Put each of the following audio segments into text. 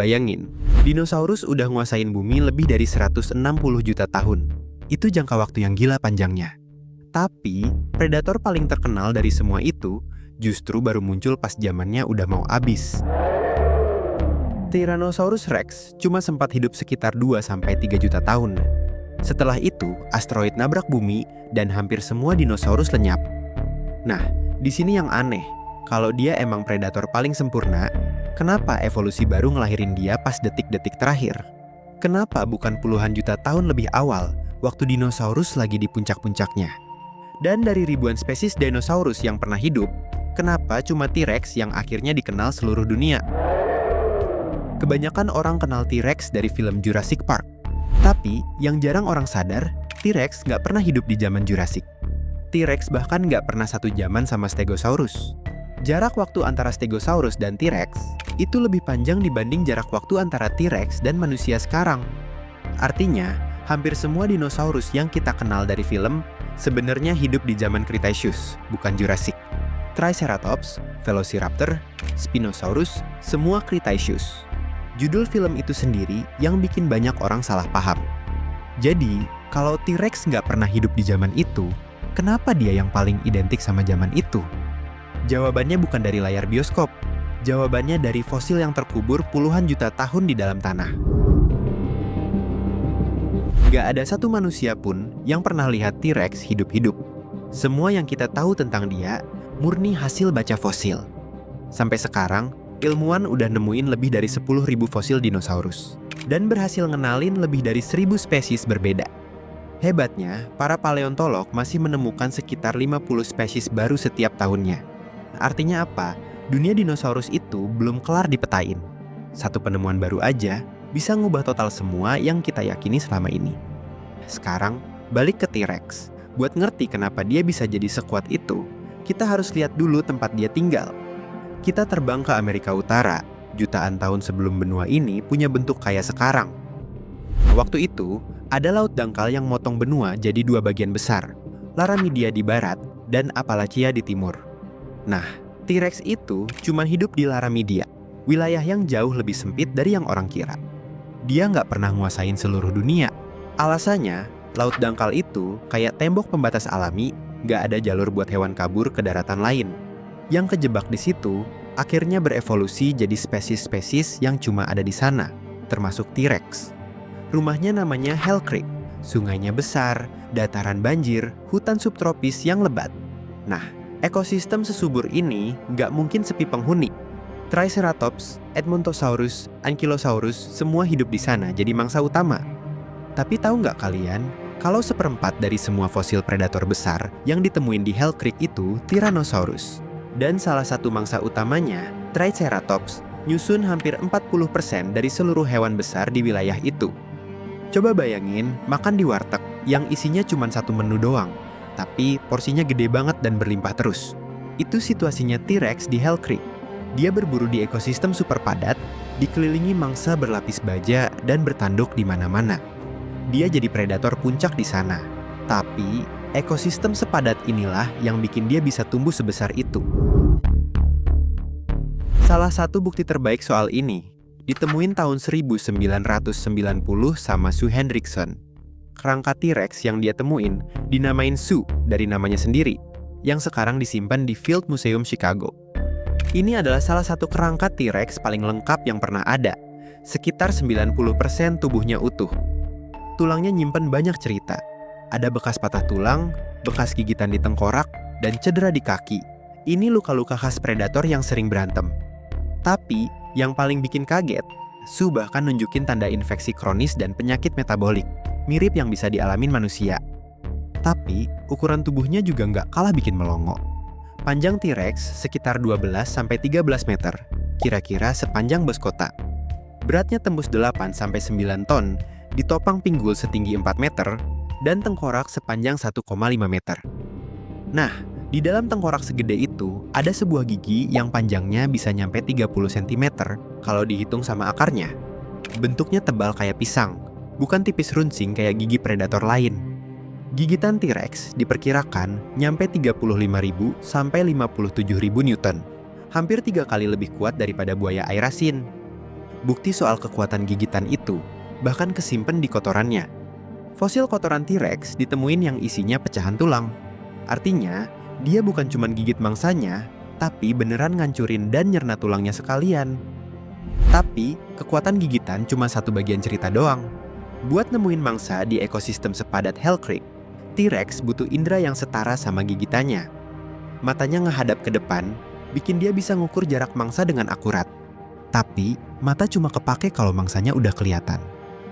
bayangin, dinosaurus udah nguasain bumi lebih dari 160 juta tahun. Itu jangka waktu yang gila panjangnya. Tapi, predator paling terkenal dari semua itu justru baru muncul pas zamannya udah mau habis. Tyrannosaurus Rex cuma sempat hidup sekitar 2-3 juta tahun. Setelah itu, asteroid nabrak bumi dan hampir semua dinosaurus lenyap. Nah, di sini yang aneh, kalau dia emang predator paling sempurna, kenapa evolusi baru ngelahirin dia pas detik-detik terakhir? Kenapa bukan puluhan juta tahun lebih awal, waktu dinosaurus lagi di puncak-puncaknya? Dan dari ribuan spesies dinosaurus yang pernah hidup, kenapa cuma T-Rex yang akhirnya dikenal seluruh dunia? Kebanyakan orang kenal T-Rex dari film Jurassic Park. Tapi, yang jarang orang sadar, T-Rex nggak pernah hidup di zaman Jurassic. T-Rex bahkan nggak pernah satu zaman sama Stegosaurus. Jarak waktu antara Stegosaurus dan T-Rex itu lebih panjang dibanding jarak waktu antara T-Rex dan manusia sekarang. Artinya, hampir semua dinosaurus yang kita kenal dari film sebenarnya hidup di zaman Cretaceous, bukan Jurassic. Triceratops, Velociraptor, Spinosaurus, semua Cretaceous. Judul film itu sendiri yang bikin banyak orang salah paham. Jadi, kalau T-Rex nggak pernah hidup di zaman itu, kenapa dia yang paling identik sama zaman itu? Jawabannya bukan dari layar bioskop. Jawabannya dari fosil yang terkubur puluhan juta tahun di dalam tanah. Nggak ada satu manusia pun yang pernah lihat T-Rex hidup-hidup. Semua yang kita tahu tentang dia murni hasil baca fosil. Sampai sekarang, ilmuwan udah nemuin lebih dari 10.000 fosil dinosaurus dan berhasil ngenalin lebih dari 1.000 spesies berbeda. Hebatnya, para paleontolog masih menemukan sekitar 50 spesies baru setiap tahunnya. Artinya apa? Dunia dinosaurus itu belum kelar dipetain. Satu penemuan baru aja bisa ngubah total semua yang kita yakini selama ini. Sekarang, balik ke T-Rex. Buat ngerti kenapa dia bisa jadi sekuat itu, kita harus lihat dulu tempat dia tinggal. Kita terbang ke Amerika Utara, jutaan tahun sebelum benua ini punya bentuk kayak sekarang. Waktu itu, ada laut dangkal yang motong benua jadi dua bagian besar, Laramidia di barat dan Appalachia di timur. Nah, T-Rex itu cuma hidup di Laramidia, wilayah yang jauh lebih sempit dari yang orang kira. Dia nggak pernah nguasain seluruh dunia. Alasannya, laut dangkal itu kayak tembok pembatas alami, nggak ada jalur buat hewan kabur ke daratan lain. Yang kejebak di situ, akhirnya berevolusi jadi spesies-spesies yang cuma ada di sana, termasuk T-Rex. Rumahnya namanya Hell Creek, sungainya besar, dataran banjir, hutan subtropis yang lebat. Nah, ekosistem sesubur ini nggak mungkin sepi penghuni. Triceratops, Edmontosaurus, Ankylosaurus, semua hidup di sana jadi mangsa utama. Tapi tahu nggak kalian, kalau seperempat dari semua fosil predator besar yang ditemuin di Hell Creek itu Tyrannosaurus. Dan salah satu mangsa utamanya, Triceratops, nyusun hampir 40% dari seluruh hewan besar di wilayah itu. Coba bayangin, makan di warteg yang isinya cuma satu menu doang, tapi porsinya gede banget dan berlimpah terus. Itu situasinya T-Rex di Hell Creek. Dia berburu di ekosistem super padat, dikelilingi mangsa berlapis baja dan bertanduk di mana-mana. Dia jadi predator puncak di sana. Tapi, ekosistem sepadat inilah yang bikin dia bisa tumbuh sebesar itu. Salah satu bukti terbaik soal ini ditemuin tahun 1990 sama Sue Hendrickson. Kerangka T-Rex yang dia temuin dinamain Sue dari namanya sendiri, yang sekarang disimpan di Field Museum Chicago. Ini adalah salah satu kerangka T-Rex paling lengkap yang pernah ada. Sekitar 90% tubuhnya utuh. Tulangnya nyimpen banyak cerita. Ada bekas patah tulang, bekas gigitan di tengkorak, dan cedera di kaki. Ini luka-luka khas predator yang sering berantem. Tapi, yang paling bikin kaget, Sue bahkan nunjukin tanda infeksi kronis dan penyakit metabolik, mirip yang bisa dialamin manusia. Tapi, ukuran tubuhnya juga nggak kalah bikin melongo. Panjang T-Rex sekitar 12-13 meter, kira-kira sepanjang bus kota. Beratnya tembus 8-9 ton, ditopang pinggul setinggi 4 meter, dan tengkorak sepanjang 1,5 meter. Nah, di dalam tengkorak segede itu, ada sebuah gigi yang panjangnya bisa nyampe 30 cm kalau dihitung sama akarnya. Bentuknya tebal kayak pisang, bukan tipis runcing kayak gigi predator lain. Gigitan T-Rex diperkirakan nyampe 35.000 sampai 57.000 Newton, hampir 3 kali lebih kuat daripada buaya air asin. Bukti soal kekuatan gigitan itu bahkan kesimpan di kotorannya. Fosil kotoran T-Rex ditemuin yang isinya pecahan tulang. Artinya, dia bukan cuma gigit mangsanya, tapi beneran ngancurin dan nyerna tulangnya sekalian. Tapi, kekuatan gigitan cuma satu bagian cerita doang. Buat nemuin mangsa di ekosistem sepadat Hell Creek, T-Rex butuh indera yang setara sama gigitannya. Matanya ngehadap ke depan, bikin dia bisa ngukur jarak mangsa dengan akurat. Tapi, mata cuma kepake kalau mangsanya udah kelihatan.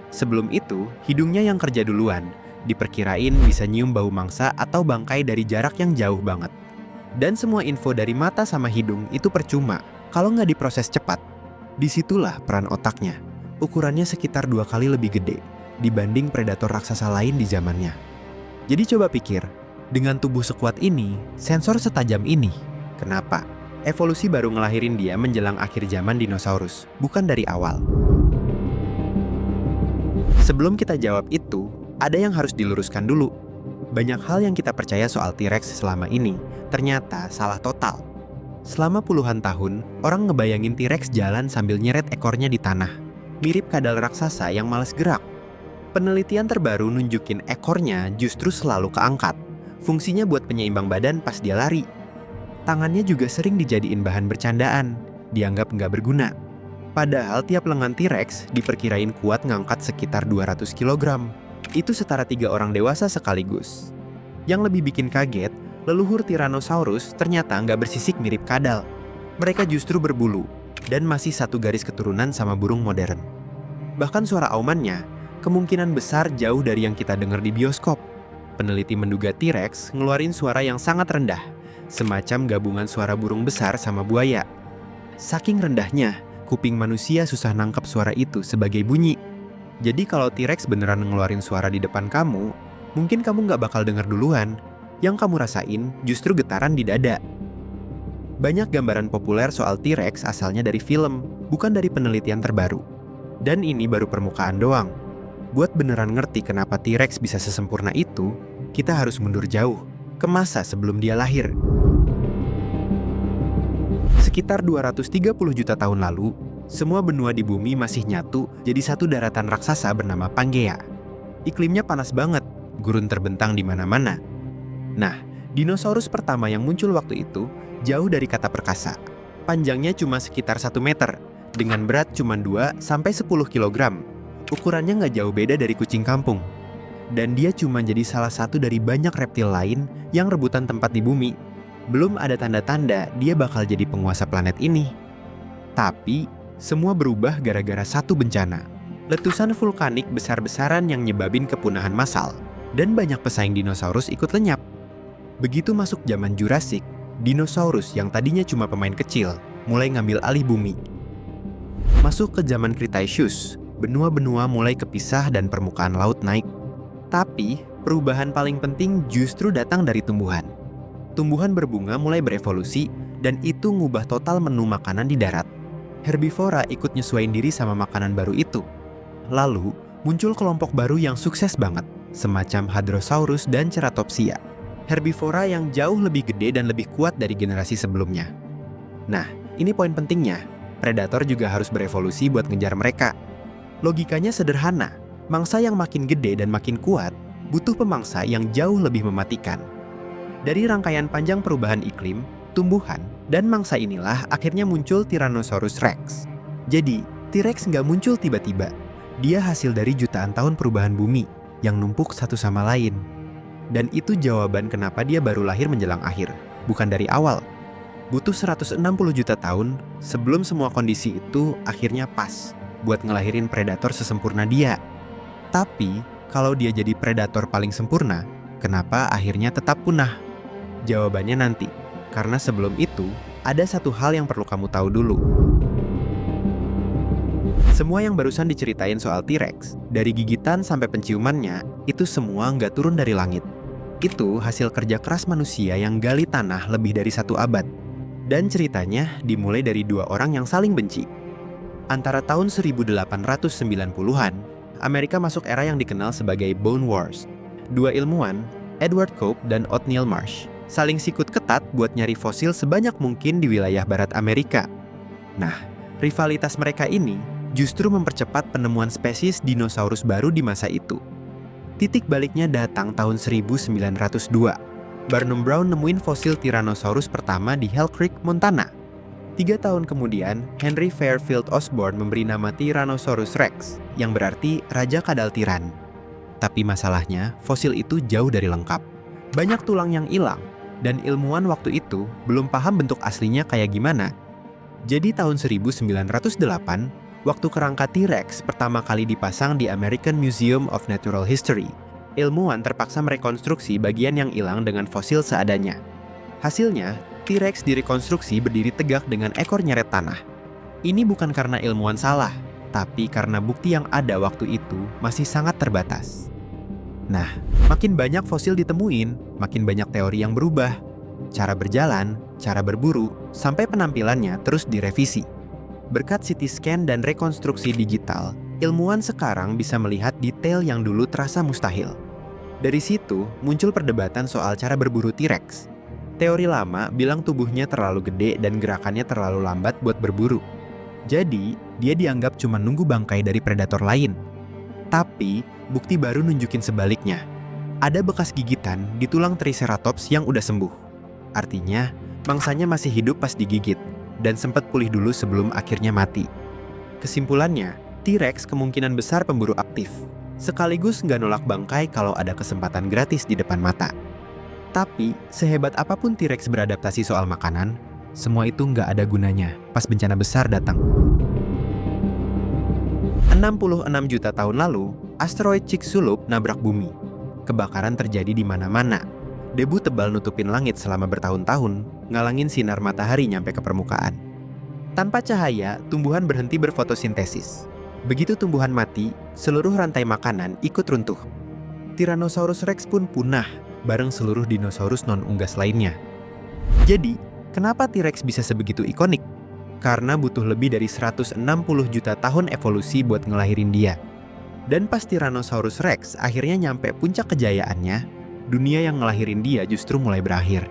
Sebelum itu, hidungnya yang kerja duluan, diperkirain bisa nyium bau mangsa atau bangkai dari jarak yang jauh banget. Dan semua info dari mata sama hidung itu percuma kalau nggak diproses cepat. Disitulah peran otaknya. Ukurannya sekitar 2 kali lebih gede dibanding predator raksasa lain di zamannya. Jadi coba pikir, dengan tubuh sekuat ini, sensor setajam ini, kenapa? Evolusi baru ngelahirin dia menjelang akhir zaman dinosaurus, bukan dari awal. Sebelum kita jawab itu, ada yang harus diluruskan dulu. Banyak hal yang kita percaya soal T-Rex selama ini, ternyata salah total. Selama puluhan tahun, orang ngebayangin T-Rex jalan sambil nyeret ekornya di tanah. Mirip kadal raksasa yang malas gerak. Penelitian terbaru nunjukin ekornya justru selalu keangkat. Fungsinya buat penyeimbang badan pas dia lari. Tangannya juga sering dijadiin bahan bercandaan, dianggap nggak berguna. Padahal tiap lengan T-Rex diperkirain kuat ngangkat sekitar 200 kg. Itu setara 3 orang dewasa sekaligus. Yang lebih bikin kaget, leluhur Tyrannosaurus ternyata nggak bersisik mirip kadal. Mereka justru berbulu, dan masih satu garis keturunan sama burung modern. Bahkan suara aumannya kemungkinan besar jauh dari yang kita dengar di bioskop. Peneliti menduga T-Rex ngeluarin suara yang sangat rendah, semacam gabungan suara burung besar sama buaya. Saking rendahnya, kuping manusia susah nangkep suara itu sebagai bunyi. Jadi kalau T-Rex beneran ngeluarin suara di depan kamu, mungkin kamu nggak bakal denger duluan. Yang kamu rasain justru getaran di dada. Banyak gambaran populer soal T-Rex asalnya dari film, bukan dari penelitian terbaru. Dan ini baru permukaan doang. Buat beneran ngerti kenapa T-Rex bisa sesempurna itu, kita harus mundur jauh, ke masa sebelum dia lahir. Sekitar 230 juta tahun lalu, semua benua di bumi masih nyatu jadi satu daratan raksasa bernama Pangea. Iklimnya panas banget, gurun terbentang di mana-mana. Nah, dinosaurus pertama yang muncul waktu itu jauh dari kata perkasa. Panjangnya cuma sekitar 1 meter, dengan berat cuma 2-10 kg. Ukurannya nggak jauh beda dari kucing kampung. Dan dia cuma jadi salah satu dari banyak reptil lain yang rebutan tempat di bumi. Belum ada tanda-tanda dia bakal jadi penguasa planet ini. Tapi, semua berubah gara-gara satu bencana. Letusan vulkanik besar-besaran yang nyebabin kepunahan massal. Dan banyak pesaing dinosaurus ikut lenyap. Begitu masuk zaman Jurassic, dinosaurus yang tadinya cuma pemain kecil mulai ngambil alih bumi. Masuk ke zaman Cretaceous, benua-benua mulai kepisah dan permukaan laut naik. Tapi, perubahan paling penting justru datang dari tumbuhan. Tumbuhan berbunga mulai berevolusi, dan itu ngubah total menu makanan di darat. Herbivora ikut nyesuaiin diri sama makanan baru itu. Lalu, muncul kelompok baru yang sukses banget, semacam Hadrosaurus dan Ceratopsia. Herbivora yang jauh lebih gede dan lebih kuat dari generasi sebelumnya. Nah, ini poin pentingnya. Predator juga harus berevolusi buat ngejar mereka. Logikanya sederhana. Mangsa yang makin gede dan makin kuat butuh pemangsa yang jauh lebih mematikan. Dari rangkaian panjang perubahan iklim, tumbuhan, dan mangsa inilah akhirnya muncul Tyrannosaurus Rex. Jadi, T-Rex nggak muncul tiba-tiba. Dia hasil dari jutaan tahun perubahan bumi yang numpuk satu sama lain. Dan itu jawaban kenapa dia baru lahir menjelang akhir, bukan dari awal. Butuh 160 juta tahun sebelum semua kondisi itu akhirnya pas buat ngelahirin predator sesempurna dia. Tapi, kalau dia jadi predator paling sempurna, kenapa akhirnya tetap punah? Jawabannya nanti, karena sebelum itu, ada satu hal yang perlu kamu tahu dulu. Semua yang barusan diceritain soal T-Rex, dari gigitan sampai penciumannya, itu semua nggak turun dari langit. Itu hasil kerja keras manusia yang gali tanah lebih dari 1 abad. Dan ceritanya dimulai dari 2 orang yang saling benci. Antara tahun 1890-an, Amerika masuk era yang dikenal sebagai Bone Wars. 2 ilmuwan, Edward Cope dan Othniel Marsh, saling sikut ketat buat nyari fosil sebanyak mungkin di wilayah barat Amerika. Nah, rivalitas mereka ini justru mempercepat penemuan spesies dinosaurus baru di masa itu. Titik baliknya datang tahun 1902. Barnum Brown nemuin fosil Tyrannosaurus pertama di Hell Creek, Montana. 3 tahun kemudian, Henry Fairfield Osborn memberi nama Tyrannosaurus Rex, yang berarti Raja Kadal Tiran. Tapi masalahnya, fosil itu jauh dari lengkap. Banyak tulang yang hilang, dan ilmuwan waktu itu belum paham bentuk aslinya kayak gimana. Jadi tahun 1908, waktu kerangka T-Rex pertama kali dipasang di American Museum of Natural History, ilmuwan terpaksa merekonstruksi bagian yang hilang dengan fosil seadanya. Hasilnya, T-Rex direkonstruksi berdiri tegak dengan ekor nyeret tanah. Ini bukan karena ilmuwan salah, tapi karena bukti yang ada waktu itu masih sangat terbatas. Nah, makin banyak fosil ditemuin, makin banyak teori yang berubah. Cara berjalan, cara berburu, sampai penampilannya terus direvisi. Berkat CT scan dan rekonstruksi digital, ilmuwan sekarang bisa melihat detail yang dulu terasa mustahil. Dari situ, muncul perdebatan soal cara berburu T-Rex. Teori lama bilang tubuhnya terlalu gede dan gerakannya terlalu lambat buat berburu. Jadi, dia dianggap cuma nunggu bangkai dari predator lain. Tapi, bukti baru nunjukin sebaliknya. Ada bekas gigitan di tulang Triceratops yang udah sembuh. Artinya, mangsanya masih hidup pas digigit, dan sempat pulih dulu sebelum akhirnya mati. Kesimpulannya, T-Rex kemungkinan besar pemburu aktif. Sekaligus nggak nolak bangkai kalau ada kesempatan gratis di depan mata. Tapi, sehebat apapun T-Rex beradaptasi soal makanan, semua itu nggak ada gunanya pas bencana besar datang. 66 juta tahun lalu, asteroid Chicxulub nabrak bumi. Kebakaran terjadi di mana-mana. Debu tebal nutupin langit selama bertahun-tahun, ngalangin sinar matahari nyampe ke permukaan. Tanpa cahaya, tumbuhan berhenti berfotosintesis. Begitu tumbuhan mati, seluruh rantai makanan ikut runtuh. Tyrannosaurus Rex pun punah, bareng seluruh dinosaurus non-unggas lainnya. Jadi, kenapa T-Rex bisa sebegitu ikonik? Karena butuh lebih dari 160 juta tahun evolusi buat ngelahirin dia. Dan pas Tyrannosaurus Rex akhirnya nyampe puncak kejayaannya, dunia yang ngelahirin dia justru mulai berakhir.